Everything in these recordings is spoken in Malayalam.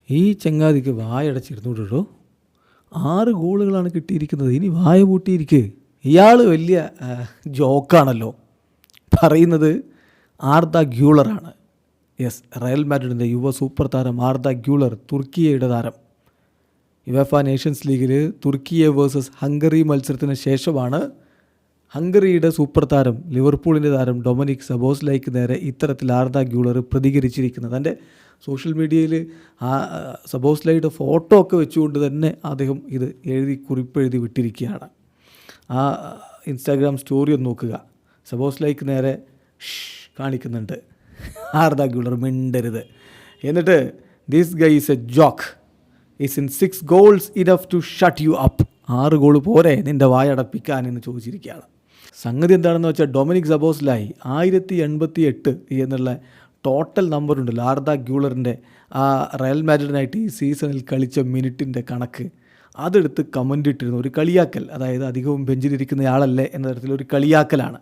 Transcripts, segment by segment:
ഈ ചങ്ങാതിക്ക് വായടച്ചിരുന്നോട്ടോ. 6 ഗോളുകളാണ് കിട്ടിയിരിക്കുന്നത്. ഇനി വായ പൂട്ടിയിരിക്കുക. ഇയാൾ വലിയ ജോക്കാണല്ലോ. പറയുന്നത് ആർദ ഗ്യൂളറാണ്. യെസ്, റയൽ മാഡ്രിഡിൻ്റെ യുവ സൂപ്പർ താരം ആർദ ഗ്യൂളർ, തുർക്കിയയുടെ താരം. യുവേഫ നേഷൻസ് ലീഗിൽ തുർക്കിയ വേഴ്സസ് ഹംഗറി മത്സരത്തിന് ശേഷമാണ് ഹംഗറിയുടെ സൂപ്പർ താരം, ലിവർപൂളിൻ്റെ താരം ഡൊമിനിക് സബോസ്ലൈക്ക് നേരെ ഇത്തരത്തിൽ ആർദ ഗ്യൂളർ പ്രതികരിച്ചിരിക്കുന്നത്. തൻ്റെ സോഷ്യൽ മീഡിയയിൽ ആ സബോസ്ലൈയുടെ ഫോട്ടോ ഒക്കെ വെച്ചുകൊണ്ട് തന്നെ അദ്ദേഹം ഇത് കുറിപ്പെഴുതി വിട്ടിരിക്കുകയാണ്. ആ ഇൻസ്റ്റാഗ്രാം സ്റ്റോറി ഒന്ന് നോക്കുക. സബോസ്ലൈക്ക് നേരെ കാണിക്കുന്നുണ്ട്. ആർദ ഗ്യൂളർ മിണ്ടരുത്. എന്നിട്ട് this guy is a joke, is in 6 goals enough to shut you up. 6 goal പോരെ നിൻ്റെ വായടപ്പിക്കാൻ എന്ന് ചോദിച്ചിരിക്കുകയാണ്. സംഗതി എന്താണെന്ന് വെച്ചാൽ ഡൊമിനിക് സബോസ്ലായി 1088 എന്നുള്ള ടോട്ടൽ നമ്പറുണ്ടല്ലോ ആർദ ഗ്യൂളറിൻ്റെ. ആ റയൽ മാഡ്രിഡിനായിട്ട് ഈ സീസണിൽ കളിച്ച മിനിറ്റിൻ്റെ കണക്ക് അതെടുത്ത് കമൻ്റ് ഇട്ടിരുന്നു. ഒരു കളിയാക്കൽ, അതായത് അധികവും ബെഞ്ചിലിരിക്കുന്ന ആളല്ലേ എന്ന തരത്തിലൊരു കളിയാക്കലാണ്.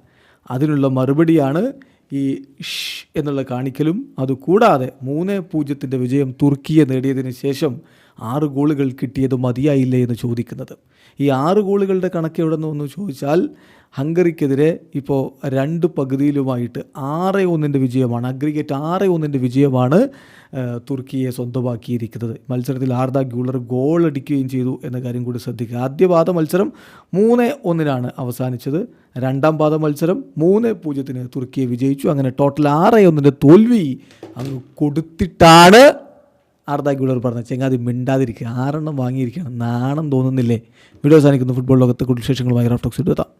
അതിനുള്ള മറുപടിയാണ് ഈ എന്നുള്ള കാണിക്കലും. അതുകൂടാതെ 3-0 വിജയം തുർക്കിയെ നേടിയതിന് ശേഷം 6 ഗോളുകൾ കിട്ടിയത് മതിയായില്ലേ എന്ന് ചോദിക്കുന്നത്. ഈ 6 ഗോളുകളുടെ കണക്ക് എവിടെ നിന്ന് ചോദിച്ചാൽ ഹംഗറിക്കെതിരെ ഇപ്പോൾ 2 പകുതിയിലുമായിട്ട് 6-1 വിജയമാണ്. അഗ്രിഗേറ്റ് 6-1 വിജയമാണ് തുർക്കിയെ സ്വന്തമാക്കിയിരിക്കുന്നത്. മത്സരത്തിൽ ആർദ ഗ്യൂളർ ഗോൾ അടിക്കുകയും ചെയ്തു എന്ന കാര്യം കൂടി ശ്രദ്ധിക്കുക. ആദ്യ പാദ മത്സരം 3-1 അവസാനിച്ചത്. രണ്ടാം പാദ മത്സരം 3-0 തുർക്കിയെ വിജയിച്ചു. അങ്ങനെ ടോട്ടൽ 6-1 തോൽവി അങ്ങ് കൊടുത്തിട്ടാണ് ആർദ ഗ്യൂളർ പറഞ്ഞത്. ചെങ്ങാതി മിണ്ടാതിരിക്കുക, 6 വാങ്ങിയിരിക്കുകയാണ്. നാണം തോന്നുന്നില്ലേ? വീഡിയോ അവസാനിക്കുന്നു. ഫുട്ബോൾ ലോകത്തെ കൂടുതൽ വിശേഷങ്ങളുമായി റാഫ് ടോക്സ് എത്താം.